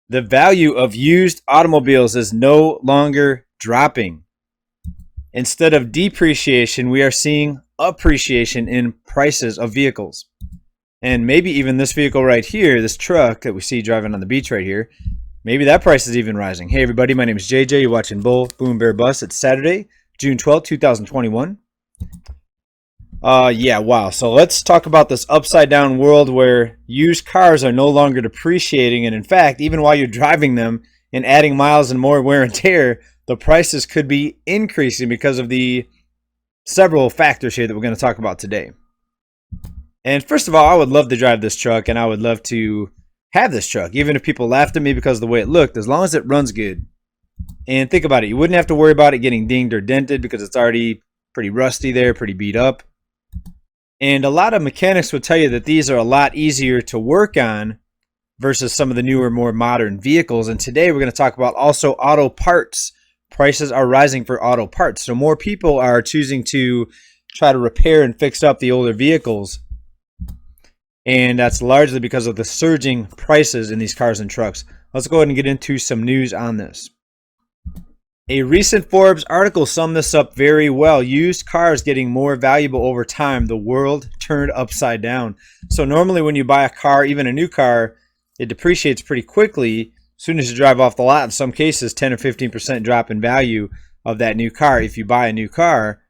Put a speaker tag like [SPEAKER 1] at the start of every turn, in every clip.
[SPEAKER 1] The value of used automobiles is no longer dropping. Instead of depreciation, we are seeing appreciation in prices of vehicles. And maybe even this vehicle right here, this truck that we see driving on the beach right here, maybe that price is even rising. Hey everybody, my name is JJ. You're watching Bull Boom Bear Bust. It's Saturday, June 12th, 2021. Yeah, wow. So let's talk about this upside down world where used cars are no longer depreciating. And in fact, even while you're driving them and adding miles and more wear and tear, the prices could be increasing because of the several factors here that we're going to talk about today. And first of all, I would love to drive this truck and I would love to have this truck, even if people laughed at me because of the way it looked, as long as it runs good. And think about it. You wouldn't have to worry about it getting dinged or dented because it's already pretty rusty there, pretty beat up. And a lot of mechanics would tell you that these are a lot easier to work on versus some of the newer, more modern vehicles. And today we're going to talk about also auto parts. Prices are rising for auto parts. So more people are choosing to try to repair and fix up the older vehicles. And that's largely because of the surging prices in these cars and trucks. Let's go ahead and get into some news on this. A recent Forbes article summed this up very well. Used cars getting more valuable over time. The world turned upside down. So normally when you buy a car, even a new car, it depreciates pretty quickly. As soon as you drive off the lot, in some cases, 10 or 15% drop in value of that new car if you buy a new car.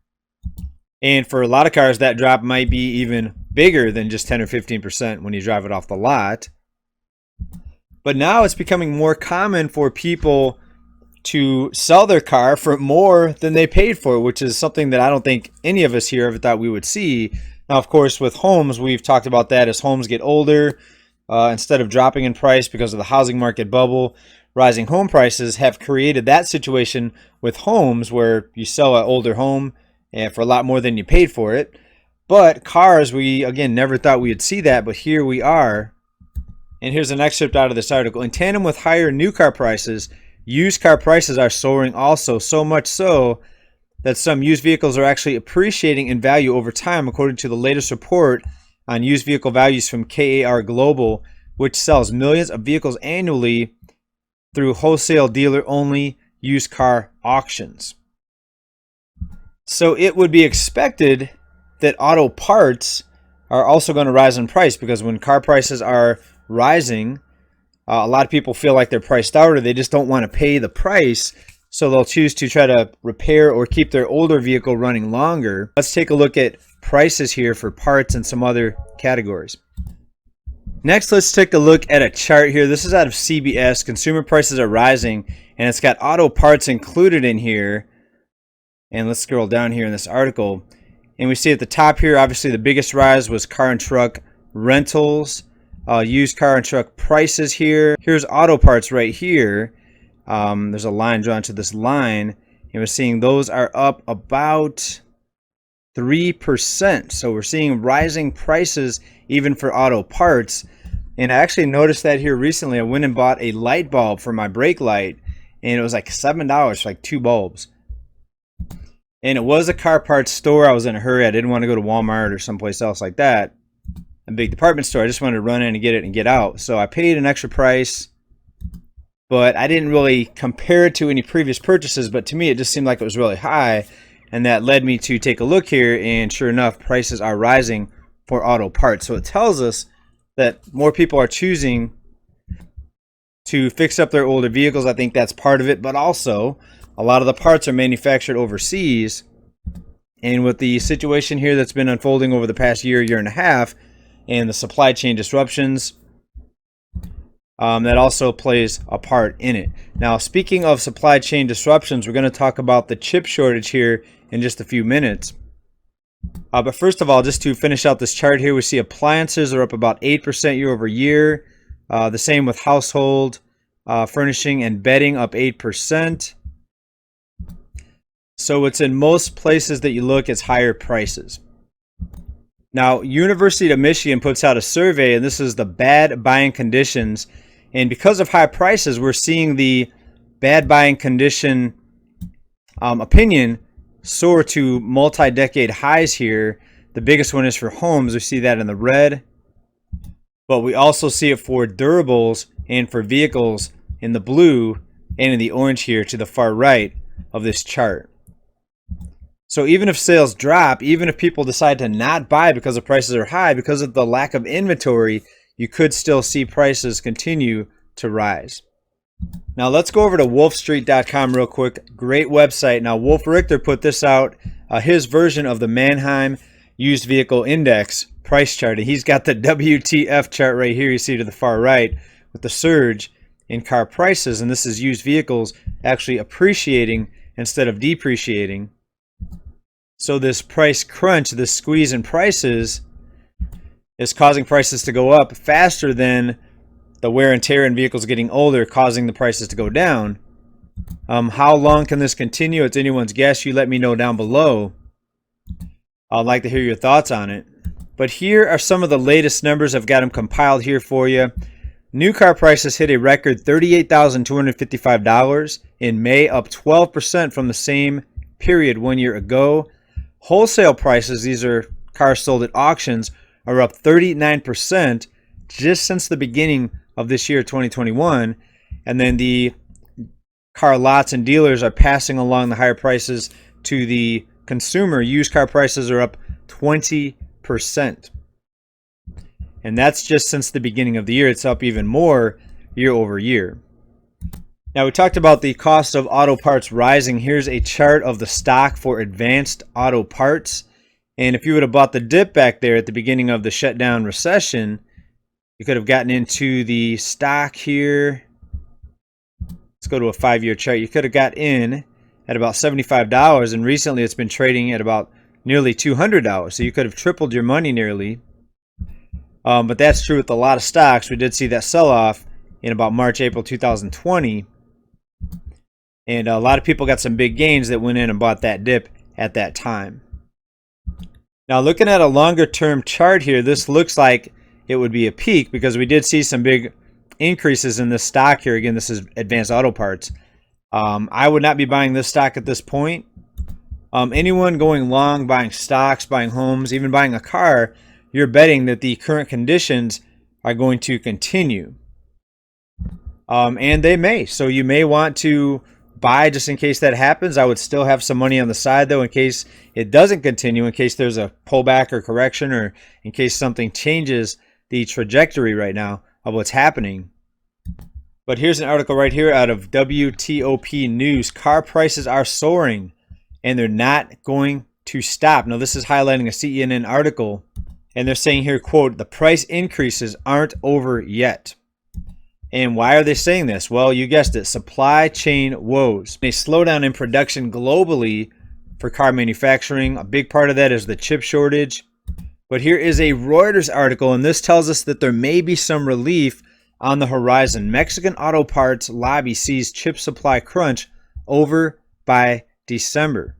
[SPEAKER 1] And for a lot of cars, that drop might be even bigger than just 10 or 15% when you drive it off the lot. But now it's becoming more common for people to sell their car for more than they paid for, which is something that I don't think any of us here ever thought we would see. Now, of course, with homes, we've talked about that as homes get older, instead of dropping in price because of the housing market bubble, rising home prices have created that situation with homes where you sell an older home and for a lot more than you paid for it. But cars, we, again, never thought we would see that, but here we are. And here's an excerpt out of this article. In tandem with higher new car prices, used car prices are soaring also, so much so that some used vehicles are actually appreciating in value over time, according to the latest report on used vehicle values from KAR Global, which sells millions of vehicles annually through wholesale dealer-only used car auctions. So it would be expected that auto parts are also going to rise in price, because when car prices are rising, a lot of people feel like they're priced out or they just don't want to pay the price, so they'll choose to try to repair or keep their older vehicle running longer. Let's take a look at prices here for parts and some other categories. Next, let's take a look at a chart here. This is out of CBS. Consumer prices are rising, and it's got auto parts included in here. And let's scroll down here in this article. And we see at the top here, obviously the biggest rise was car and truck rentals. Used car and truck prices here. Here's auto parts right here. There's a line drawn to this line, and we're seeing those are up about 3%. So we're seeing rising prices even for auto parts. And I actually noticed that here recently. I went and bought a light bulb for my brake light, and it was like $7 for like 2 bulbs. And it was a car parts store. I was in a hurry. I didn't want to go to Walmart or someplace else like that, a big department store. I just wanted to run in and get it and get out. So I paid an extra price, but I didn't really compare it to any previous purchases. But to me, it just seemed like it was really high, and that led me to take a look here. And sure enough, prices are rising for auto parts. So it tells us that more people are choosing to fix up their older vehicles. I think that's part of it, but also a lot of the parts are manufactured overseas. And with the situation here that's been unfolding over the past year and a half, and the supply chain disruptions, that also plays a part in it. Now, speaking of supply chain disruptions, we're going to talk about the chip shortage here in just a few minutes. But first of all, just to finish out this chart here, we see appliances are up about 8% year over year. The same with household, furnishing and bedding up 8%. So it's in most places that you look, it's higher prices. Now, University of Michigan puts out a survey, and this is the bad buying conditions. And because of high prices, we're seeing the bad buying condition opinion soar to multi-decade highs here. The biggest one is for homes. We see that in the red. But we also see it for durables and for vehicles in the blue and in the orange here to the far right of this chart. So even if sales drop, even if people decide to not buy because the prices are high, because of the lack of inventory, you could still see prices continue to rise. Now let's go over to wolfstreet.com real quick. Great website. Now Wolf Richter put this out, his version of the Manheim Used Vehicle Index price chart. And he's got the WTF chart right here, you see to the far right, with the surge in car prices. And this is used vehicles actually appreciating instead of depreciating. So this price crunch, this squeeze in prices, is causing prices to go up faster than the wear and tear in vehicles getting older, causing the prices to go down. How long can this continue? It's anyone's guess. You let me know down below. I'd like to hear your thoughts on it. But here are some of the latest numbers. I've got them compiled here for you. New car prices hit a record $38,255 in May, up 12% from the same period 1 year ago. Wholesale prices, these are cars sold at auctions, are up 39% just since the beginning of this year, 2021. And then the car lots and dealers are passing along the higher prices to the consumer. Used car prices are up 20%. And that's just since the beginning of the year. It's up even more year over year. Now, we talked about the cost of auto parts rising. Here's a chart of the stock for advanced auto parts. And if you would have bought the dip back there at the beginning of the shutdown recession, you could have gotten into the stock here. Let's go to a 5-year chart. You could have got in at about $75, and recently it's been trading at about nearly $200. So you could have tripled your money nearly. But that's true with a lot of stocks. We did see that sell-off in about March, April 2020. And a lot of people got some big gains that went in and bought that dip at that time. Now, looking at a longer term chart here, this looks like it would be a peak because we did see some big increases in this stock here. Again, this is Advanced Auto Parts. I would not be buying this stock at this point. Anyone going long, buying stocks, buying homes, even buying a car, you're betting that the current conditions are going to continue. And they may. So you may want to buy just in case that happens. I would still have some money on the side though in case it doesn't continue, in case there's a pullback or correction, or in case something changes the trajectory right now of what's happening. But here's an article right here out of WTOP News. Car prices are soaring and they're not going to stop. Now this is highlighting a CNN article, and they're saying here, quote, "The price increases aren't over yet." And why are they saying this? Well, you guessed it, supply chain woes. A slowdown in production globally for car manufacturing. A big part of that is the chip shortage. But here is a Reuters article, and this tells us that there may be some relief on the horizon. Mexican auto parts lobby sees chip supply crunch over by December.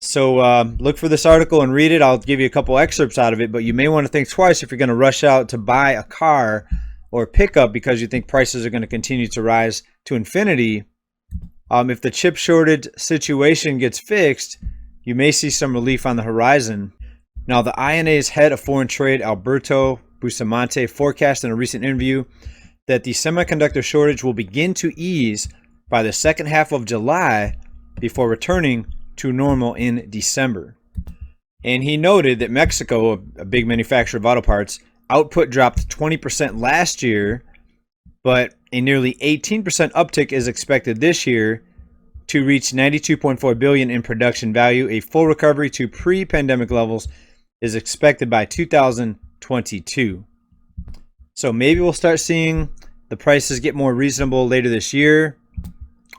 [SPEAKER 1] So look for this article and read it. I'll give you a couple excerpts out of it, but you may want to think twice if you're going to rush out to buy a car or pickup because you think prices are going to continue to rise to infinity. If the chip shortage situation gets fixed, you may see some relief on the horizon. Now, the INA's head of foreign trade, Alberto Bustamante, forecast in a recent interview that the semiconductor shortage will begin to ease by the second half of July before returning to normal in December. And he noted that Mexico, a big manufacturer of auto parts, output dropped 20% last year, but a nearly 18% uptick is expected this year to reach $92.4 billion in production value. A full recovery to pre-pandemic levels is expected by 2022. So maybe we'll start seeing the prices get more reasonable later this year.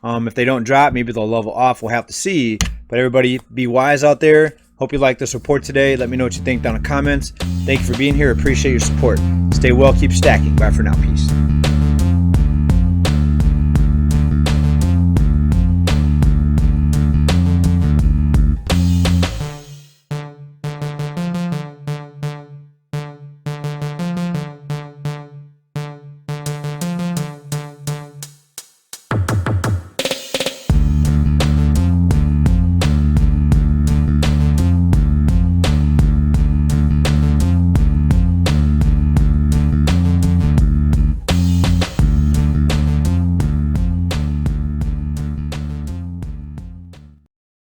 [SPEAKER 1] If they don't drop, maybe they'll level off. We'll have to see. But everybody, be wise out there. Hope you liked this report today. Let me know what you think down in the comments. Thank you for being here. Appreciate your support. Stay well. Keep stacking. Bye for now. Peace.